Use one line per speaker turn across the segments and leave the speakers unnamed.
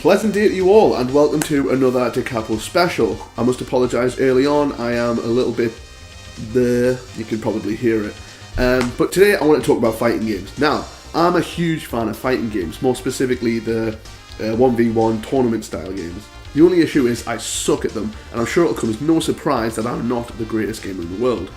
Pleasant day to you all, and welcome to another Capo special. I must apologise early on, I am a little bit there, you can probably hear it. But today I want to talk about fighting games. Now, I'm a huge fan of fighting games, more specifically the 1v1 tournament style games. The only issue is I suck at them, and I'm sure it'll come as no surprise that I'm not the greatest gamer in the world.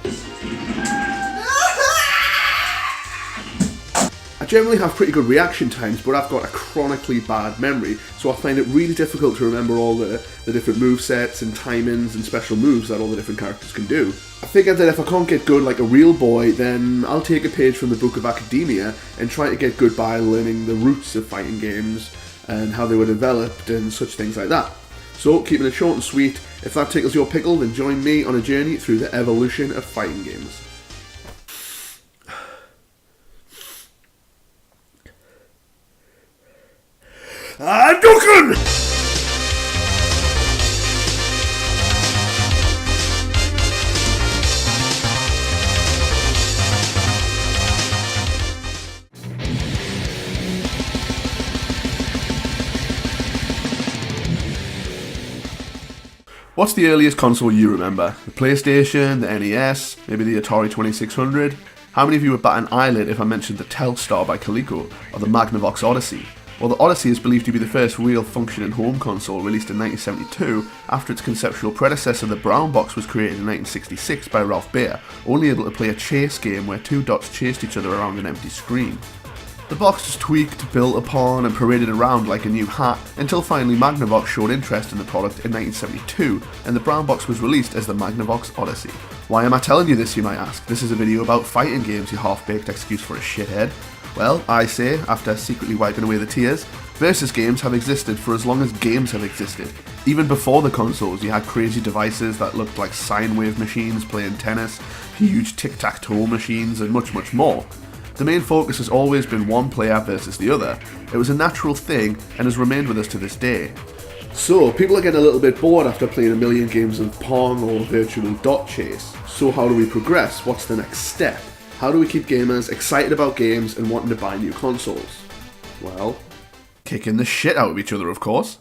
I generally have pretty good reaction times, but I've got a chronically bad memory, so I find it really difficult to remember all the different movesets and timings and special moves that all the different characters can do. I figured that if I can't get good like a real boy, then I'll take a page from the Book of Academia and try to get good by learning the roots of fighting games and how they were developed and such things like that. So, keeping it short and sweet, if that tickles your pickle, then join me on a journey through the evolution of fighting games. Hadouken! What's the earliest console you remember? The PlayStation, the NES, maybe the Atari 2600? How many of you would bat an eyelid if I mentioned the Telstar by Coleco, or the Magnavox Odyssey? Well, the Odyssey is believed to be the first real functioning home console released in 1972 after its conceptual predecessor, the Brown Box, was created in 1966 by Ralph Baer, only able to play a chase game where two dots chased each other around an empty screen. The box was tweaked, built upon and paraded around like a new hat until finally Magnavox showed interest in the product in 1972 and the Brown Box was released as the Magnavox Odyssey. Why am I telling you this, you might ask? This is a video about fighting games, you half-baked excuse for a shithead. Well, I say, after secretly wiping away the tears, versus games have existed for as long as games have existed. Even before the consoles, you had crazy devices that looked like sine wave machines playing tennis, huge tic-tac-toe machines, and much, much more. The main focus has always been one player versus the other. It was a natural thing and has remained with us to this day. So, people are getting a little bit bored after playing a million games of Pong or virtual dot chase. So how do we progress? What's the next step? How do we keep gamers excited about games and wanting to buy new consoles? Well, kicking the shit out of each other, of course.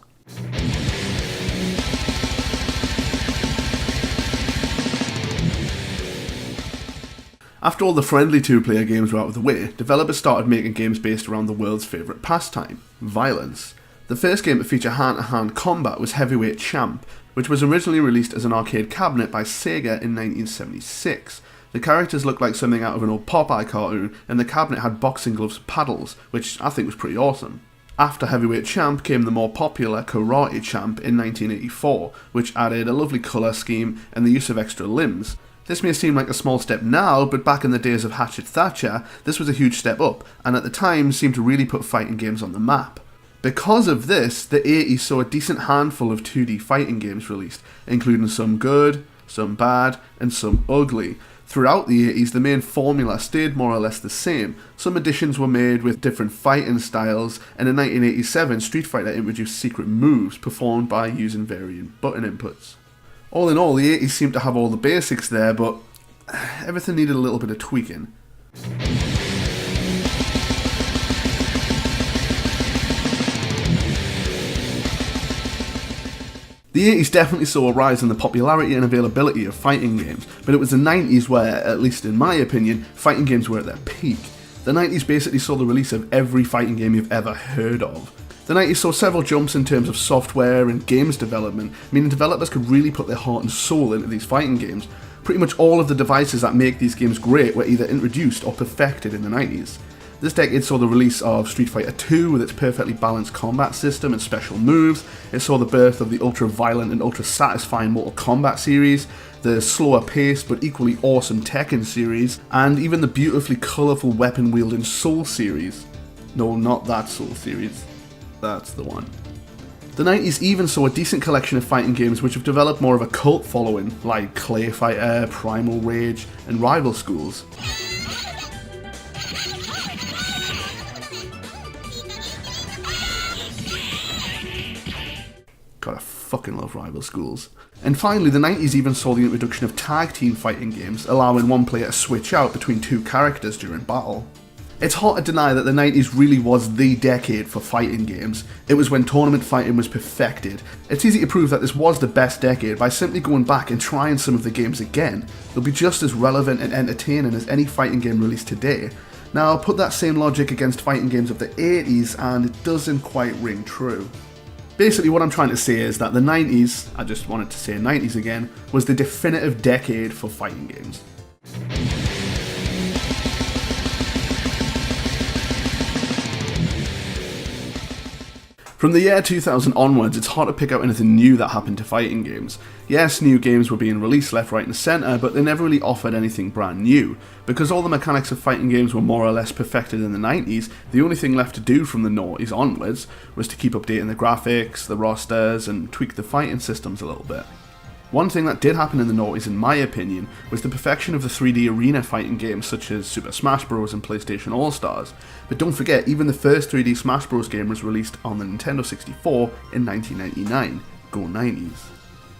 After all the friendly two-player games were out of the way, developers started making games based around the world's favourite pastime, violence. The first game to feature hand-to-hand combat was Heavyweight Champ, which was originally released as an arcade cabinet by Sega in 1976. The characters looked like something out of an old Popeye cartoon, and the cabinet had boxing gloves and paddles, which I think was pretty awesome. After Heavyweight Champ came the more popular Karate Champ in 1984, which added a lovely colour scheme and the use of extra limbs. This may seem like a small step now, but back in the days of Hatchet Thatcher, this was a huge step up, and at the time seemed to really put fighting games on the map. Because of this, the 80s saw a decent handful of 2D fighting games released, including some good, some bad, and some ugly. Throughout the 80s, the main formula stayed more or less the same. Some additions were made with different fighting styles, and in 1987, Street Fighter introduced secret moves performed by using varying button inputs. All in all, the 80s seemed to have all the basics there, but everything needed a little bit of tweaking. The 80s definitely saw a rise in the popularity and availability of fighting games, but it was the 90s where, at least in my opinion, fighting games were at their peak. The 90s basically saw the release of every fighting game you've ever heard of. The 90s saw several jumps in terms of software and games development, meaning developers could really put their heart and soul into these fighting games. Pretty much all of the devices that make these games great were either introduced or perfected in the 90s. This decade saw the release of Street Fighter 2 with its perfectly balanced combat system and special moves. It saw the birth of the ultra-violent and ultra-satisfying Mortal Kombat series, the slower-paced but equally awesome Tekken series, and even the beautifully colourful weapon-wielding Soul series. No, not that Soul series. That's the one. The 90s even saw a decent collection of fighting games which have developed more of a cult following, like Clay Fighter, Primal Rage, and Rival Schools. God, I fucking love Rival Schools. And finally, the 90s even saw the introduction of tag team fighting games, allowing one player to switch out between two characters during battle. It's hard to deny that the 90s really was the decade for fighting games. It was when tournament fighting was perfected. It's easy to prove that this was the best decade by simply going back and trying some of the games again. They'll be just as relevant and entertaining as any fighting game released today. Now, put that same logic against fighting games of the 80s and it doesn't quite ring true. Basically what I'm trying to say is that the 90s, I just wanted to say 90s again, was the definitive decade for fighting games. From the year 2000 onwards, it's hard to pick out anything new that happened to fighting games. Yes, new games were being released left, right and centre, but they never really offered anything brand new. Because all the mechanics of fighting games were more or less perfected in the 90s, the only thing left to do from the noughties onwards was to keep updating the graphics, the rosters, and tweak the fighting systems a little bit. One thing that did happen in the noughties, in my opinion, was the perfection of the 3D arena fighting games such as Super Smash Bros. And PlayStation All-Stars. But don't forget, even the first 3D Smash Bros. Game was released on the Nintendo 64 in 1999. Go 90s.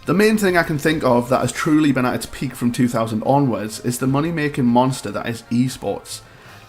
The main thing I can think of that has truly been at its peak from 2000 onwards is the money-making monster that is esports.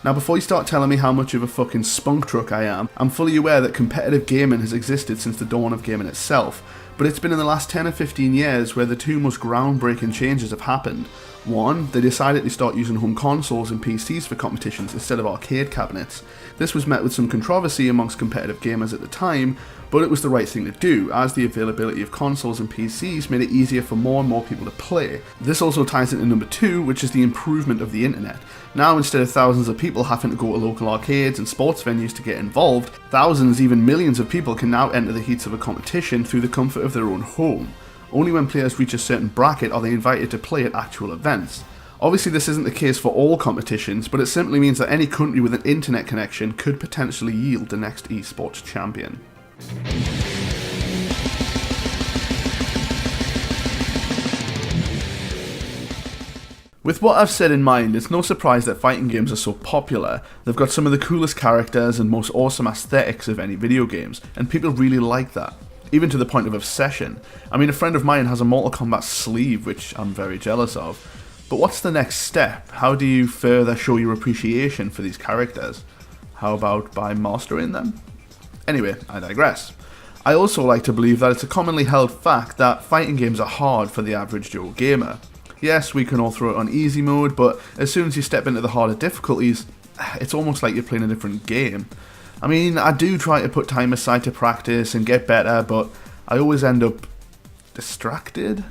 Now before you start telling me how much of a fucking spunk truck I am, I'm fully aware that competitive gaming has existed since the dawn of gaming itself, but it's been in the last 10 or 15 years where the two most groundbreaking changes have happened. One, they decided to start using home consoles and PCs for competitions instead of arcade cabinets. This was met with some controversy amongst competitive gamers at the time, but it was the right thing to do, as the availability of consoles and PCs made it easier for more and more people to play. This also ties into number 2, which is the improvement of the internet. Now, instead of thousands of people having to go to local arcades and sports venues to get involved, thousands, even millions of people can now enter the heats of a competition through the comfort of their own home. Only when players reach a certain bracket are they invited to play at actual events. Obviously this isn't the case for all competitions, but it simply means that any country with an internet connection could potentially yield the next esports champion. With what I've said in mind, it's no surprise that fighting games are so popular. They've got some of the coolest characters and most awesome aesthetics of any video games, and people really like that. Even to the point of obsession. I mean, a friend of mine has a Mortal Kombat sleeve, which I'm very jealous of. But what's the next step? How do you further show your appreciation for these characters? How about by mastering them? Anyway, I digress. I also like to believe that it's a commonly held fact that fighting games are hard for the average Joe gamer. Yes, we can all throw it on easy mode, but as soon as you step into the harder difficulties, it's almost like you're playing a different game. I mean, I do try to put time aside to practice and get better, but I always end up distracted.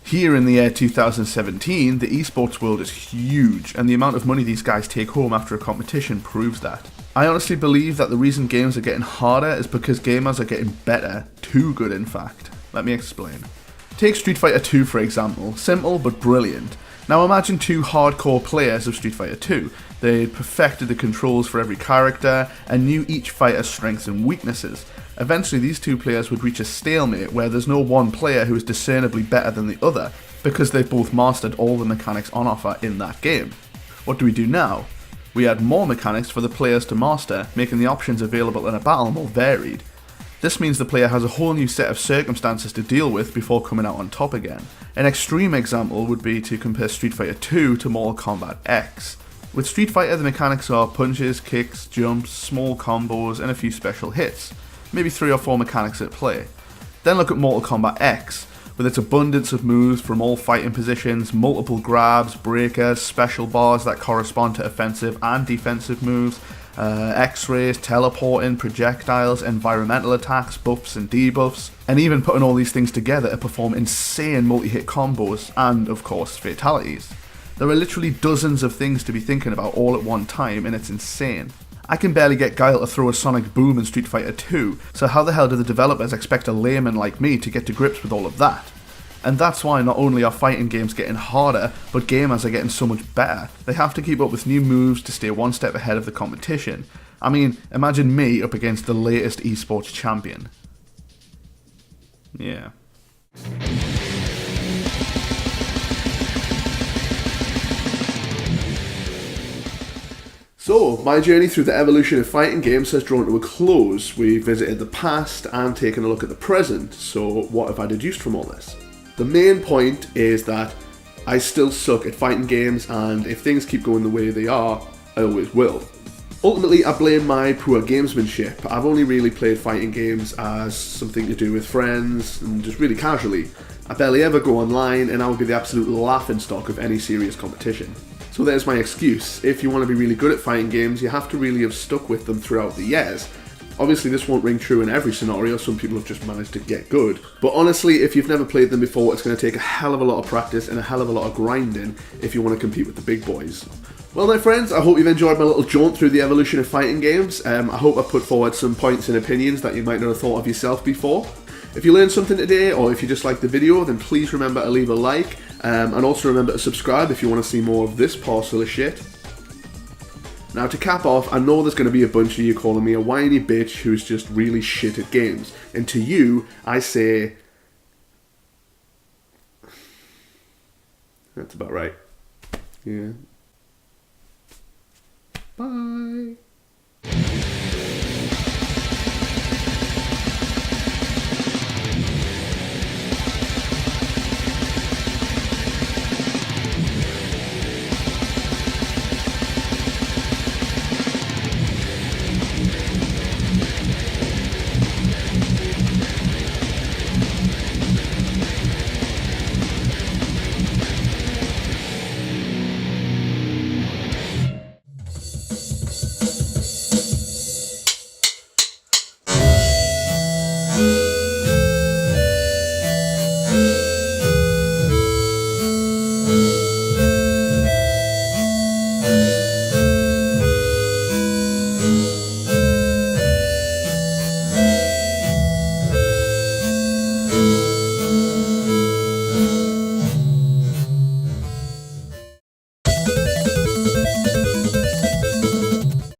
Here in the year 2017, the esports world is huge, and the amount of money these guys take home after a competition proves that. I honestly believe that the reason games are getting harder is because gamers are getting better, too good in fact. Let me explain. Take Street Fighter 2 for example, simple but brilliant. Now imagine two hardcore players of Street Fighter 2. They'd perfected the controls for every character and knew each fighter's strengths and weaknesses. Eventually these two players would reach a stalemate where there's no one player who is discernibly better than the other, because they've both mastered all the mechanics on offer in that game. What do we do now? We add more mechanics for the players to master, making the options available in a battle more varied. This means the player has a whole new set of circumstances to deal with before coming out on top again. An extreme example would be to compare Street Fighter 2 to Mortal Kombat X. With Street Fighter the mechanics are punches, kicks, jumps, small combos and a few special hits. Maybe 3 or 4 mechanics at play. Then look at Mortal Kombat X, with its abundance of moves from all fighting positions, multiple grabs, breakers, special bars that correspond to offensive and defensive moves, X-rays, teleporting, projectiles, environmental attacks, buffs and debuffs, and even putting all these things together to perform insane multi-hit combos, and of course fatalities. There are literally dozens of things to be thinking about all at one time, and it's insane. I can barely get Guile to throw a sonic boom in Street Fighter 2, so how the hell do the developers expect a layman like me to get to grips with all of that? And that's why not only are fighting games getting harder, but gamers are getting so much better. They have to keep up with new moves to stay one step ahead of the competition. I mean, imagine me up against the latest esports champion. Yeah. So, my journey through the evolution of fighting games has drawn to a close. We visited the past and taken a look at the present. So, what have I deduced from all this? The main point is that I still suck at fighting games, and if things keep going the way they are, I always will. Ultimately, I blame my poor gamesmanship. I've only really played fighting games as something to do with friends, and just really casually. I barely ever go online, and I would be the absolute laughingstock of any serious competition. So there's my excuse. If you want to be really good at fighting games, you have to really have stuck with them throughout the years. Obviously this won't ring true in every scenario, some people have just managed to get good. But honestly, if you've never played them before, it's going to take a hell of a lot of practice and a hell of a lot of grinding if you want to compete with the big boys. Well my friends, I hope you've enjoyed my little jaunt through the evolution of fighting games. I hope I've put forward some points and opinions that you might not have thought of yourself before. If you learned something today, or if you just liked the video, then please remember to leave a like, and also remember to subscribe if you want to see more of this parcel of shit. Now to cap off, I know there's going to be a bunch of you calling me a whiny bitch who's just really shit at games, and to you, I say... That's about right. Yeah. Bye.